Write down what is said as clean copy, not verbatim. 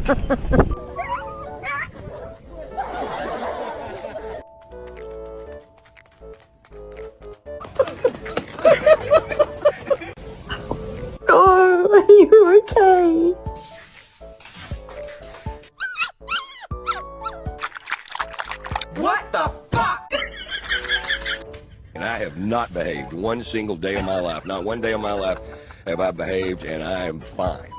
Oh, are you okay? What the fuck? And I have not behaved one single day of my life. Not one day of my life have I behaved, and I am fine.